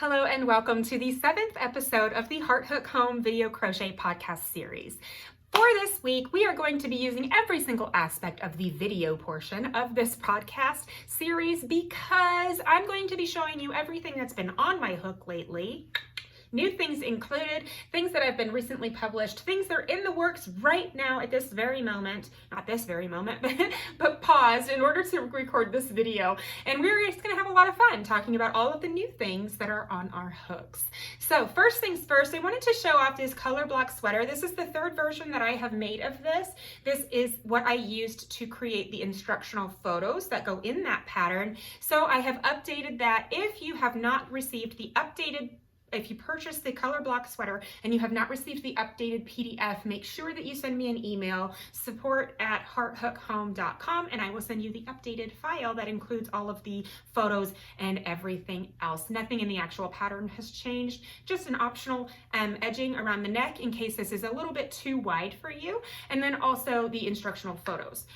Hello and welcome to the 7th episode of the Heart Hook Home Video Crochet Podcast series. For this week, we are going to be using every single aspect of the video portion of this podcast series because I'm going to be showing you everything that's been on my hook lately. New things included, things that have been recently published, things that are in the works right now at this very moment, not this very moment, but paused in order to record this video. And we're just gonna have a lot of fun talking about all of the new things that are on our hooks. So first things first, I wanted to show off this color block sweater. This is the third version that I have made of this. This is what I used to create the instructional photos that go in that pattern. So I have updated that. If you have not received the updated If you purchase the color block sweater and you have not received the updated PDF, make sure that you send me an email, support@hearthookhome.com, and I will send you the updated file that includes all of the photos and everything else. Nothing in the actual pattern has changed, just an optional edging around the neck in case this is a little bit too wide for you, and then also the instructional photos.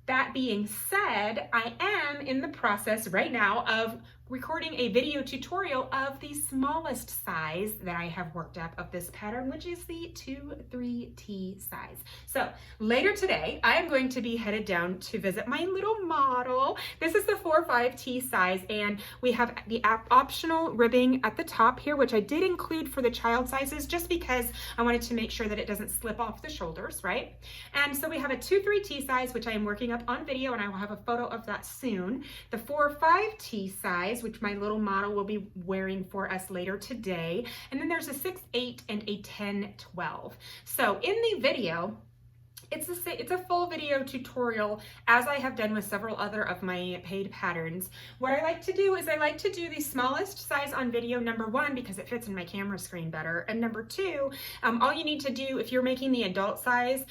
That being said, I am in the process right now of recording a video tutorial of the smallest size that I have worked up of this pattern, which is the 2-3T size. So later today, I am going to be headed down to visit my little model. This is the 4-5T size, and we have the optional ribbing at the top here, which I did include for the child sizes just because I wanted to make sure that it doesn't slip off the shoulders, right? And so we have a 2-3T size, which I am working up on video, and I will have a photo of that soon. The 4-5T size, which my little model will be wearing for us later today. And then there's a 6-8 and a 10-12. So in the video, it's a full video tutorial, as I have done with several other of my paid patterns. What I like to do is I like to do the smallest size on video, number one, because it fits in my camera screen better. And number two, all you need to do if you're making the adult size,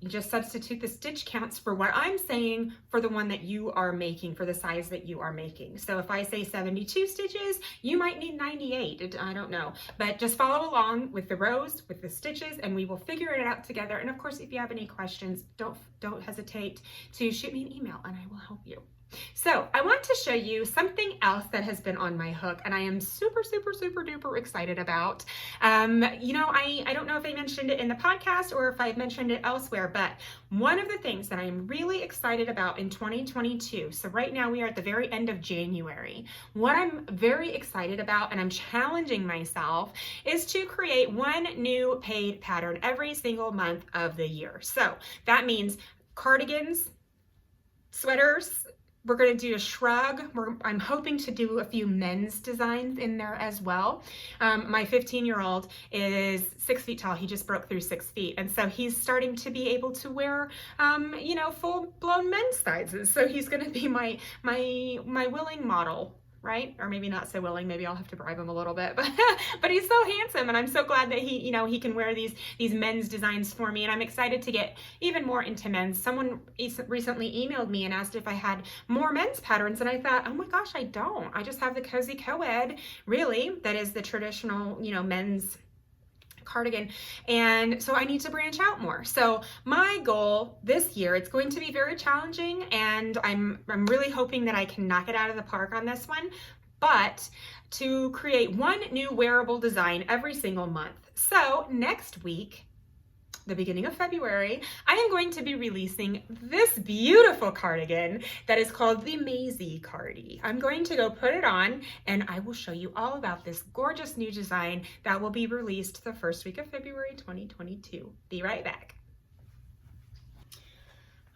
just substitute the stitch counts for what I'm saying for the one that you are making, for the size that you are making. So if I say 72 stitches, you might need 98, I don't know. But just follow along with the rows, with the stitches, and we will figure it out together. And of course, if you have any questions, don't hesitate to shoot me an email and I will help you. So I want to show you something else that has been on my hook and I am super duper excited about. You know, I don't know if I mentioned it in the podcast or if I've mentioned it elsewhere, but one of the things that I'm really excited about in 2022, so right now we are at the very end of January, what I'm very excited about and I'm challenging myself is to create one new paid pattern every single month of the year. So that means cardigans, sweaters. We're going to do a shrug. I'm hoping to do a few men's designs in there as well. My 15-year-old is 6 feet tall. He just broke through 6 feet. And so he's starting to be able to wear, you know, full-blown men's sizes. So he's going to be my willing model. Right? Or maybe not so willing. Maybe I'll have to bribe him a little bit, but he's so handsome, and I'm so glad that he, you know, he can wear these men's designs for me, and I'm excited to get even more into men's. Someone recently emailed me and asked if I had more men's patterns, and I thought, oh my gosh, I don't. I just have the cozy co-ed, really, that is the traditional, you know, men's cardigan, and so I need to branch out more. So my goal this year, it's going to be very challenging, and I'm really hoping that I can knock it out of the park on this one, but to create one new wearable design every single month. So next week, the beginning of February, I am going to be releasing this beautiful cardigan that is called the Maisy Cardi. I'm going to go put it on and I will show you all about this gorgeous new design that will be released the first week of February 2022. Be right back.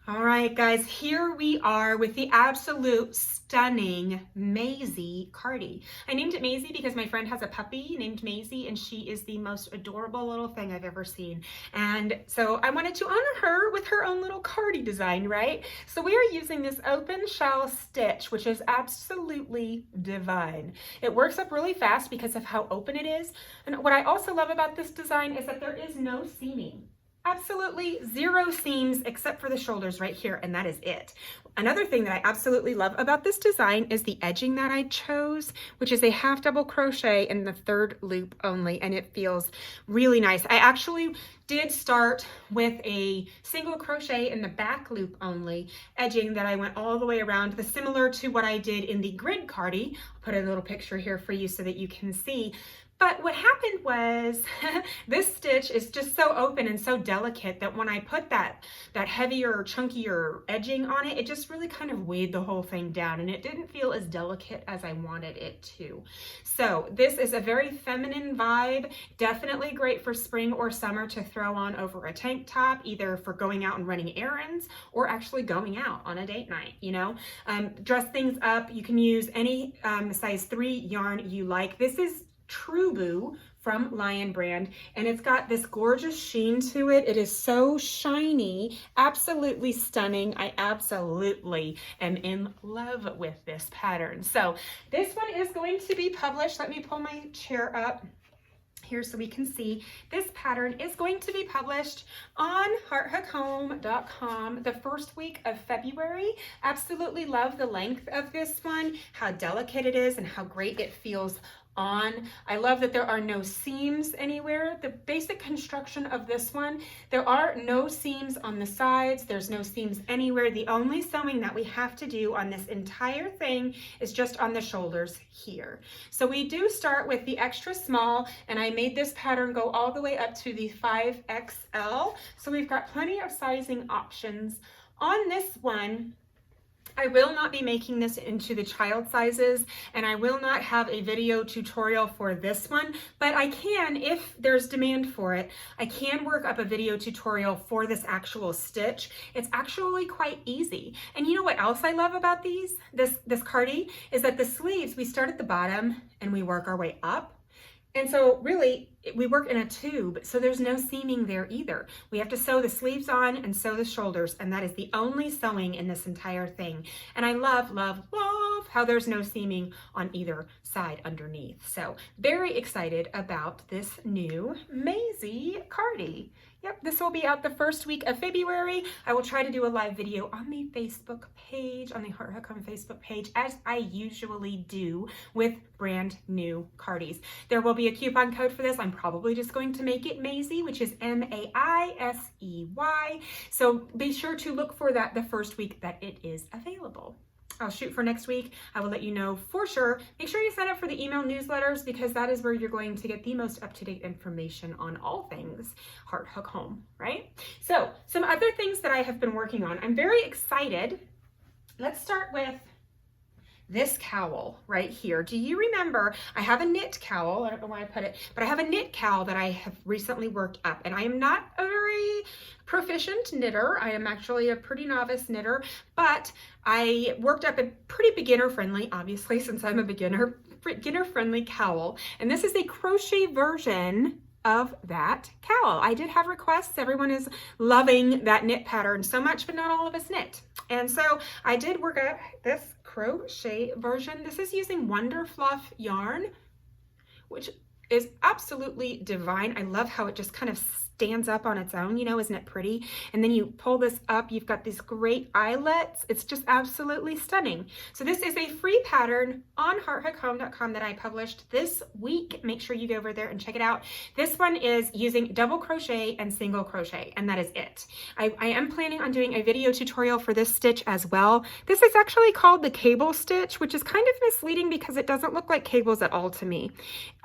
All right, guys, here we are with the absolute stunning Maisy Cardi. I named it Maisy because my friend has a puppy named Maisy, and she is the most adorable little thing I've ever seen. And so I wanted to honor her with her own little cardi design, right? So we are using this open shell stitch, which is absolutely divine. It works up really fast because of how open it is. And what I also love about this design is that there is no seaming. Absolutely zero seams except for the shoulders right here, and that is it. Another thing that I absolutely love about this design is the edging that I chose, which is a half double crochet in the third loop only, and it feels really nice. I actually did start with a single crochet in the back loop only edging that I went all the way around, similar to what I did in the grid Cardi. I'll put a little picture here for you so that you can see. But what happened was this stitch is just so open and so delicate that when I put that heavier, chunkier edging on it, it just really kind of weighed the whole thing down, and it didn't feel as delicate as I wanted it to. So this is a very feminine vibe, definitely great for spring or summer to throw on over a tank top, either for going out and running errands or actually going out on a date night, you know. Dress things up. You can use any size 3 yarn you like. This is True Boo from Lion brand, and it's got this gorgeous sheen to it. It is so shiny, absolutely stunning. I absolutely am in love with this pattern. So this one is going to be published. Let me pull my chair up here so we can see. This pattern is going to be published on hearthookhome.com the first week of February. Absolutely love the length of this one, how delicate it is, and how great it feels on. I love that there are no seams anywhere. The basic construction of this one, there are no seams on the sides. There's no seams anywhere. The only sewing that we have to do on this entire thing is just on the shoulders here. So we do start with the extra small, and I made this pattern go all the way up to the 5XL. So we've got plenty of sizing options. On this one, I will not be making this into the child sizes, and I will not have a video tutorial for this one, but I can, if there's demand for it, I can work up a video tutorial for this actual stitch. It's actually quite easy. And you know what else I love about this Cardi, is that the sleeves, we start at the bottom and we work our way up. And so really, we work in a tube, so there's no seaming there either. We have to sew the sleeves on and sew the shoulders, and that is the only sewing in this entire thing. And I love, love, love how there's no seaming on either side underneath. So very excited about this new Maisy Cardi. Yep, this will be out the first week of February. I will try to do a live video on the Facebook page, on the Heart Hook Home Facebook page, as I usually do with brand new Cardis. There will be a coupon code for this. I'm probably just going to make it Maisy, which is M-A-I-S-E-Y. So be sure to look for that the first week that it is available. I'll shoot for next week. I will let you know for sure. Make sure you sign up for the email newsletters, because that is where you're going to get the most up-to-date information on all things Heart Hook Home, right? So some other things that I have been working on. I'm very excited. Let's start with this cowl right here. Do you remember, I have a knit cowl, I don't know why I put it, but I have a knit cowl that I have recently worked up, and I am not a very proficient knitter. I am actually a pretty novice knitter, but I worked up a pretty beginner friendly, obviously since I'm a beginner friendly cowl, and this is a crochet version of that cowl. I did have requests. Everyone is loving that knit pattern so much, but not all of us knit. And so I did work up this crochet version. This is using Wonder Fluff yarn, which is absolutely divine. I love how it just kind of stands up on its own, you know, isn't it pretty? And then you pull this up, you've got these great eyelets. It's just absolutely stunning. So this is a free pattern on hearthookhome.com that I published this week. Make sure you go over there and check it out. This one is using double crochet and single crochet, and that is it. I am planning on doing a video tutorial for this stitch as well. This is actually called the cable stitch, which is kind of misleading because it doesn't look like cables at all to me.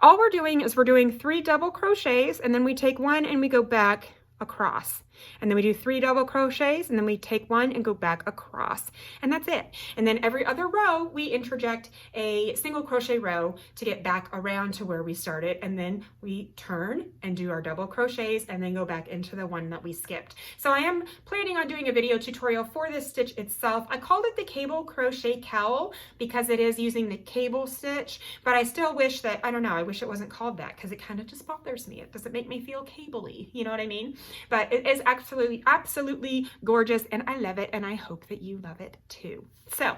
All we're doing is we're doing 3 double crochets, and then we take one and we go back across, and then we do 3 double crochets, and then we take one and go back across, and that's it. And then every other row we interject a single crochet row to get back around to where we started, and then we turn and do our double crochets and then go back into the one that we skipped. So I am planning on doing a video tutorial for this stitch itself. I called it the cable crochet cowl because it is using the cable stitch, but I still wish that, I don't know, I wish it wasn't called that because it kind of just bothers me. It doesn't make me feel cable-y, you know what I mean? But it is absolutely gorgeous, and I love it, and I hope that you love it too. So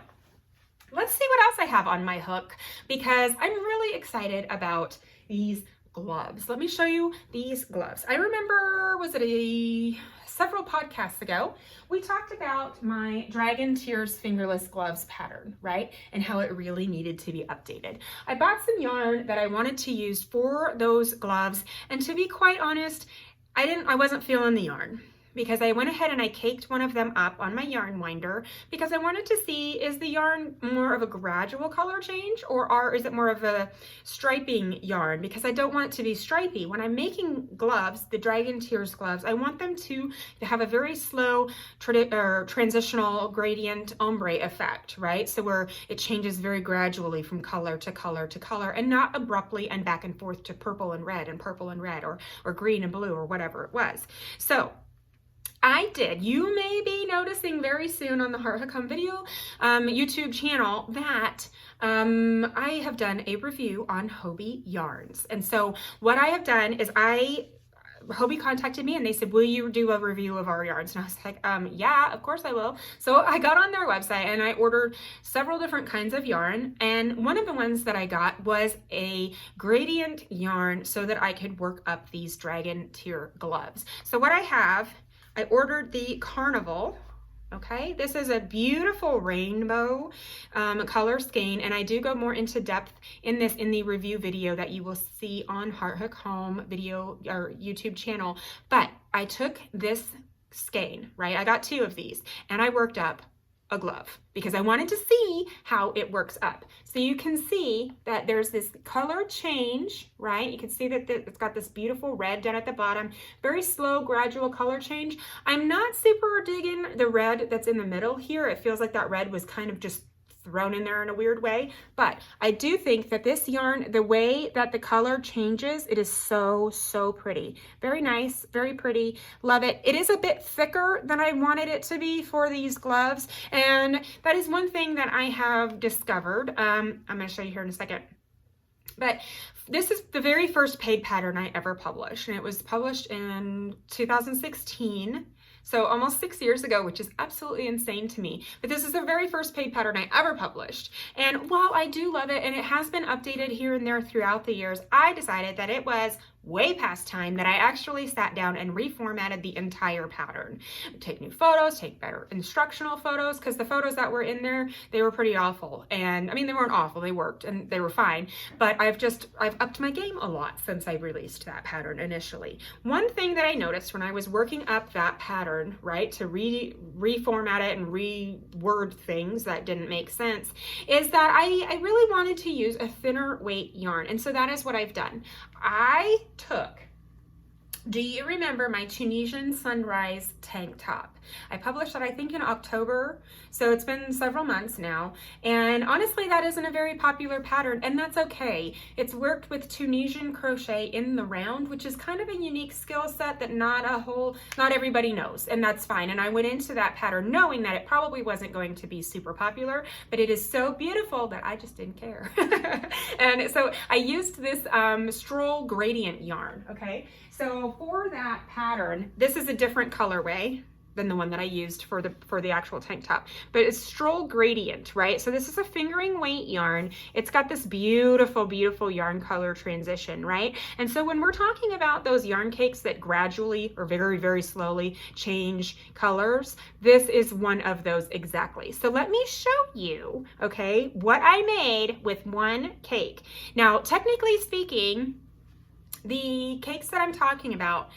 let's see what else I have on my hook, because I'm really excited about these gloves. Let me show you these gloves. I remember, was it several podcasts ago, we talked about my Dragon Tears fingerless gloves pattern, right? And how it really needed to be updated. I bought some yarn that I wanted to use for those gloves, and to be quite honest, I wasn't feeling the yarn, because I went ahead and I caked one of them up on my yarn winder because I wanted to see, is the yarn more of a gradual color change, or is it more of a striping yarn? Because I don't want it to be stripy. When I'm making gloves, the Dragon Tears gloves, I want them to have a very slow transitional gradient ombre effect, right? So where it changes very gradually from color to color to color, and not abruptly and back and forth to purple and red, or green and blue, or whatever it was. So I did. You may be noticing very soon on the Heart Hook Home video YouTube channel that I have done a review on Hobbii yarns. And so what I have done is Hobbii contacted me and they said, will you do a review of our yarns? And I was like, yeah, of course I will. So I got on their website and I ordered several different kinds of yarn. And one of the ones that I got was a gradient yarn so that I could work up these Dragon Tear gloves. So what I ordered the Carnival. Okay, this is a beautiful rainbow color skein, and I do go more into depth in this in the review video that you will see on Heart Hook Home video or YouTube channel. But I took this skein, right? I got 2 of these, and I worked up a glove because I wanted to see how it works up. So you can see that there's this color change, right? You can see that it's got this beautiful red down at the bottom, very slow, gradual color change. I'm not super digging the red that's in the middle here. It feels like that red was kind of just thrown in there in a weird way, but I do think that this yarn, the way that the color changes, it is so pretty. Very nice, very pretty, love it. It is a bit thicker than I wanted it to be for these gloves, and that is one thing that I have discovered. I'm going to show you here in a second. But this is the very first paid pattern I ever published, and it was published in 2016. So almost 6 years ago, which is absolutely insane to me. But this is the very first paid pattern I ever published. And while I do love it, and it has been updated here and there throughout the years, I decided that it was way past time that I actually sat down and reformatted the entire pattern. Take new photos, take better instructional photos, because the photos that were in there, they were pretty awful. And I mean, they weren't awful, they worked and they were fine, but I've upped my game a lot since I released that pattern initially. One thing that I noticed when I was working up that pattern, right, to reformat it and reword things that didn't make sense, is that I really wanted to use a thinner weight yarn. And so that is what I've done. I took, do you remember my Tunisian Sunrise tank top? I published that I think in October, so it's been several months now, and honestly that isn't a very popular pattern, and that's okay. It's worked with Tunisian crochet in the round, which is kind of a unique skill set that not everybody knows, and that's fine. And I went into that pattern knowing that it probably wasn't going to be super popular, but it is so beautiful that I just didn't care. And so I used this Stroll gradient yarn, okay? So for that pattern, this is a different colorway than the one that I used for the actual tank top, but it's Stroll gradient, right? So this is a fingering weight yarn. It's got this beautiful yarn color transition, right? And so when we're talking about those yarn cakes that gradually or very slowly change colors, this is one of those exactly. So let me show you, okay, what I made with one cake. Now, technically speaking, the cakes that I'm talking about,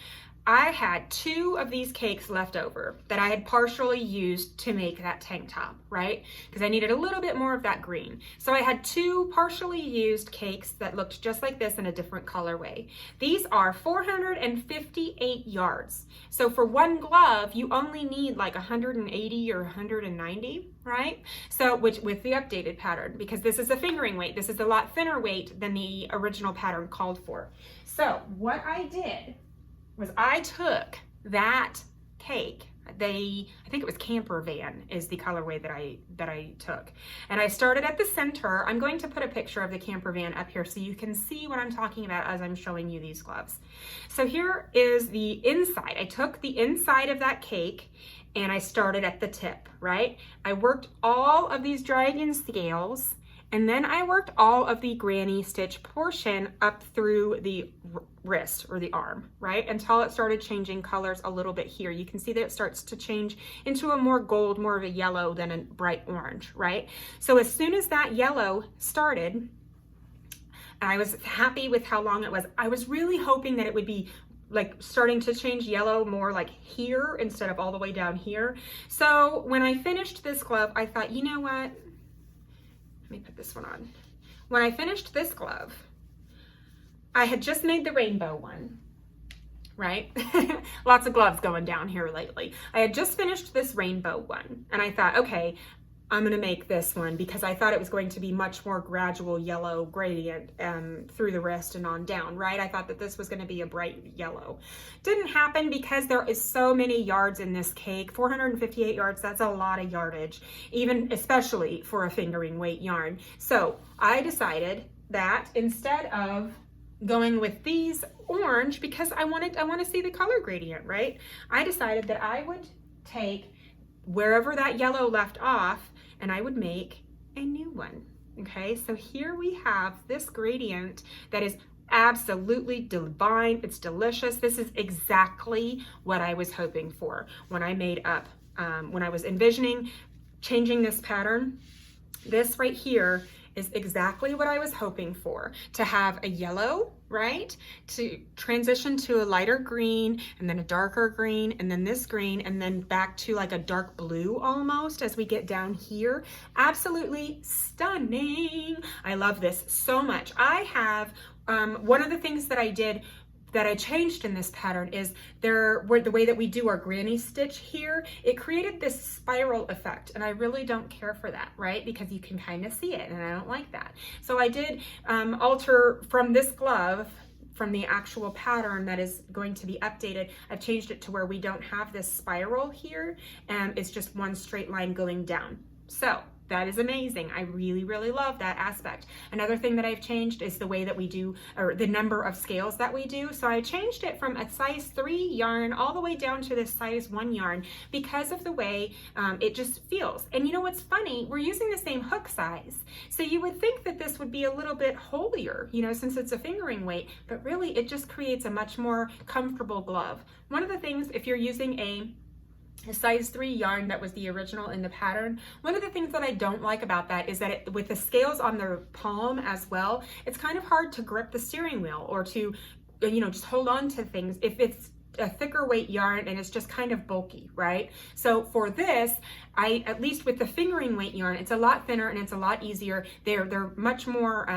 I had 2 of these cakes left over that I had partially used to make that tank top, right? Because I needed a little bit more of that green. So I had 2 partially used cakes that looked just like this in a different colorway. These are 458 yards. So for one glove, you only need like 180 or 190, right? So with the updated pattern, because this is a fingering weight. This is a lot thinner weight than the original pattern called for. So what I did was I took that cake, I think it was Camper Van is the colorway that I took, and I started at the center. I'm going to put a picture of the Camper Van up here so you can see what I'm talking about as I'm showing you these gloves. So here is the inside. I took the inside of that cake and I started at the tip, right? I worked all of these dragon scales And then I worked all of the granny stitch portion up through the wrist or the arm, right? Until it started changing colors a little bit here. You can see that it starts to change into a more gold, more of a yellow than a bright orange, right? So as soon as that yellow started, I was happy with how long it was. I was really hoping that it would be like starting to change yellow more like here instead of all the way down here. So when I finished this glove, I thought, you know what? Let me put this one on. When I finished this glove, I had just made the rainbow one, right? Lots of gloves going down here lately. I had just finished this rainbow one and I thought, okay, I'm gonna make this one because I thought it was going to be much more gradual yellow gradient through the wrist and on down, right? I thought that this was gonna be a bright yellow. Didn't happen because there is so many yards in this cake. 458 yards, that's a lot of yardage, even especially for a fingering weight yarn. So I decided that instead of going with these orange, because I want to see the color gradient, right? I decided that I would take wherever that yellow left off and I would make a new one. Okay, so here we have this gradient that is absolutely divine. It's delicious. This is exactly what I was hoping for when I made up, when I was envisioning changing this pattern. This right here is exactly what I was hoping for, to have a yellow, right? To transition to a lighter green and then a darker green and then this green and then back to like a dark blue almost as we get down here. Absolutely stunning. I love this so much. I have, one of the things that I did that I changed in this pattern is the way that we do our granny stitch here, it created this spiral effect and I really don't care for that, right? Because you can kind of see it and I don't like that. So I did alter from this glove, from the actual pattern that is going to be updated, I've changed it to where we don't have this spiral here and it's just one straight line going down. So that is amazing. I really, really love that aspect. Another thing that I've changed is the way that we do, or the number of scales that we do. So I changed it from a size 3 yarn all the way down to this size 1 yarn because of the way it just feels. And you know what's funny? We're using the same hook size. So you would think that this would be a little bit holier, you know, since it's a fingering weight, but really it just creates a much more comfortable glove. One of the things, if you're using a size 3 yarn that was the original in the pattern, one of the things that I don't like about that is that with the scales on the palm as well, it's kind of hard to grip the steering wheel or to, you know, just hold on to things if it's a thicker weight yarn and it's just kind of bulky, right? So for this, at least with the fingering weight yarn, it's a lot thinner and it's a lot easier. They're much more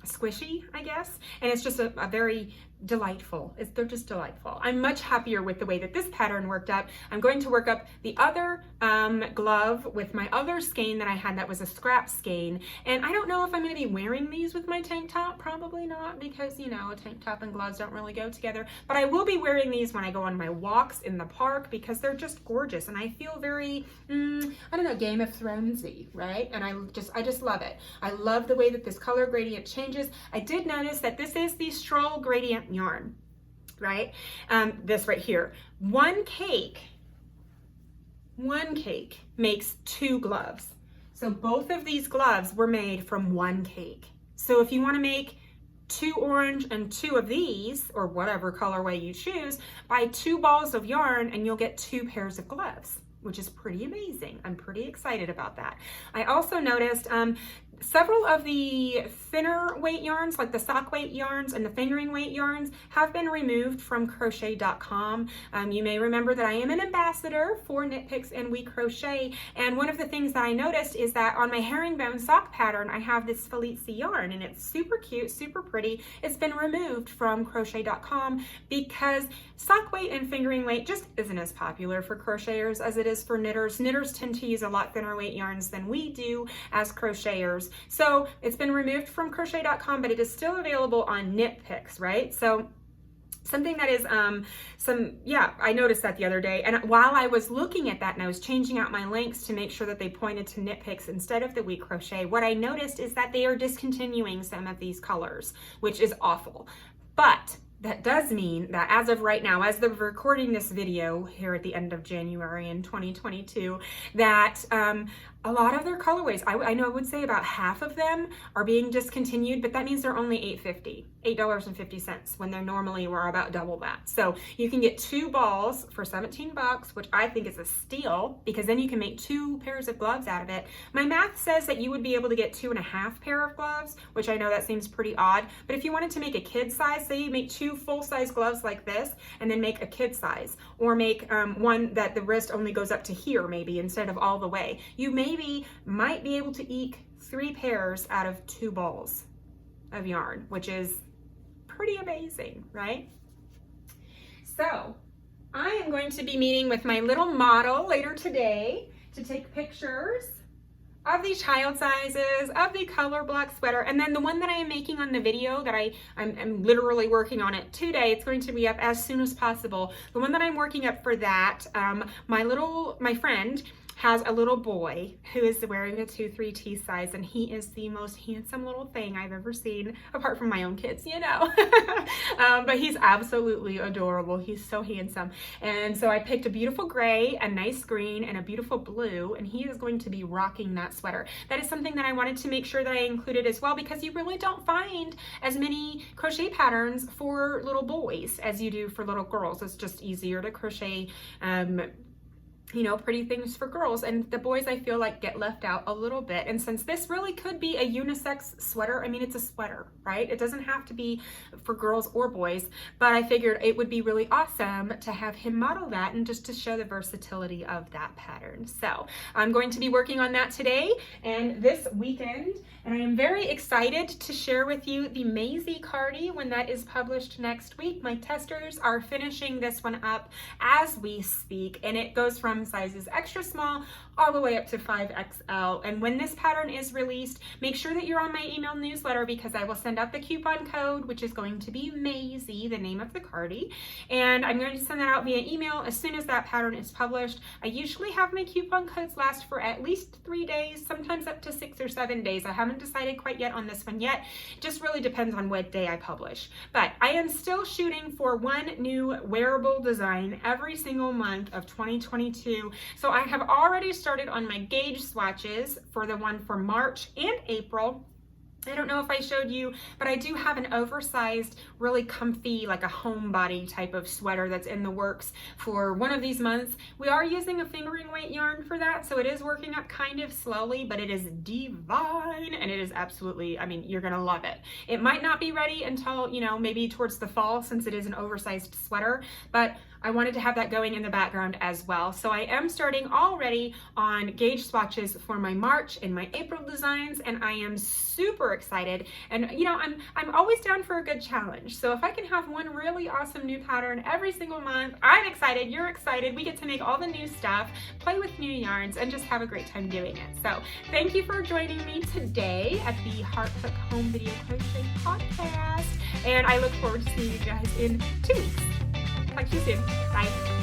squishy, I guess, and it's just a very delightful. They're just delightful. I'm much happier with the way that this pattern worked out. I'm going to work up the other glove with my other skein that I had that was a scrap skein, and I don't know if I'm going to be wearing these with my tank top. Probably not, because you know, a tank top and gloves don't really go together, but I will be wearing these when I go on my walks in the park because they're just gorgeous and I feel very I don't know, Game of Thronesy, right? And I just love it. I love the way that this color gradient changes. I did notice that this is the Stroll gradient yarn, right? This right here, one cake makes 2 gloves. So both of these gloves were made from one cake. So if you want to make 2 orange and 2 of these, or whatever colorway you choose, buy 2 balls of yarn and you'll get 2 pairs of gloves, which is pretty amazing. I'm pretty excited about that. I also noticed several of the thinner weight yarns, like the sock weight yarns and the fingering weight yarns, have been removed from crochet.com. You may remember that I am an ambassador for Knit Picks and We Crochet, and one of the things that I noticed is that on my herringbone sock pattern, I have this Felici yarn, and it's super cute, super pretty. It's been removed from crochet.com because sock weight and fingering weight just isn't as popular for crocheters as it is for knitters. Knitters tend to use a lot thinner weight yarns than we do as crocheters. So it's been removed from crochet.com, but it is still available on Knit Picks, right? So something that is I noticed that the other day, and while I was looking at that and I was changing out my links to make sure that they pointed to Knit Picks instead of the We Crochet, what I noticed is that they are discontinuing some of these colors, which is awful. But that does mean that as of right now, as of recording this video here at the end of January in 2022, that a lot of their colorways, I know I would say about half of them are being discontinued, but that means they're only $8.50 when they're normally were about double that. So you can get 2 balls for 17 bucks, which I think is a steal, because then you can make 2 pairs of gloves out of it. My math says that you would be able to get 2.5 pair of gloves, which I know that seems pretty odd, but if you wanted to make a kid size, say you make 2 full-size gloves like this, and then make a kid size, or make one that the wrist only goes up to here maybe instead of all the way, you might be able to eke 3 pairs out of 2 balls of yarn, which is pretty amazing, right? So I am going to be meeting with my little model later today to take pictures of the child sizes, of the color block sweater, and then the one that I am making on the video that I'm literally working on it today. It's going to be up as soon as possible. The one that I'm working up for that, my friend has a little boy who is wearing a 2-3T size, and he is the most handsome little thing I've ever seen, apart from my own kids, you know. But he's absolutely adorable. He's so handsome. And so I picked a beautiful gray, a nice green, and a beautiful blue, and he is going to be rocking that sweater. That is something that I wanted to make sure that I included as well, because you really don't find as many crochet patterns for little boys as you do for little girls. It's just easier to crochet you know, pretty things for girls, and the boys I feel like get left out a little bit. And since this really could be a unisex sweater, I mean, it's a sweater, right? It doesn't have to be for girls or boys, but I figured it would be really awesome to have him model that and just to show the versatility of that pattern. So I'm going to be working on that today and this weekend, and I am very excited to share with you the Maisy Cardi when that is published next week. My testers are finishing this one up as we speak, and it goes from sizes extra small all the way up to 5XL. And when this pattern is released, make sure that you're on my email newsletter, because I will send out the coupon code, which is going to be Maisy, the name of the Cardi, and I'm going to send that out via email as soon as that pattern is published. I usually have my coupon codes last for at least 3 days, sometimes up to 6 or 7 days. I haven't decided quite yet on this one yet. It just really depends on what day I publish. But I am still shooting for one new wearable design every single month of 2022. So I have already started on my gauge swatches for the one for March and April. I don't know if I showed you, but I do have an oversized, really comfy, like a homebody type of sweater that's in the works for one of these months. We are using a fingering weight yarn for that, so it is working up kind of slowly, but it is divine, and it is absolutely, I mean, you're gonna love it. It might not be ready until, you know, maybe towards the fall, since it is an oversized sweater, but I wanted to have that going in the background as well. So I am starting already on gauge swatches for my March and my April designs, and I am super excited. And you know, I'm always down for a good challenge. So if I can have one really awesome new pattern every single month, I'm excited, you're excited. We get to make all the new stuff, play with new yarns, and just have a great time doing it. So thank you for joining me today at the Heart Hook Home Video Crochet Podcast. And I look forward to seeing you guys in 2 weeks. Talk to you soon. Bye.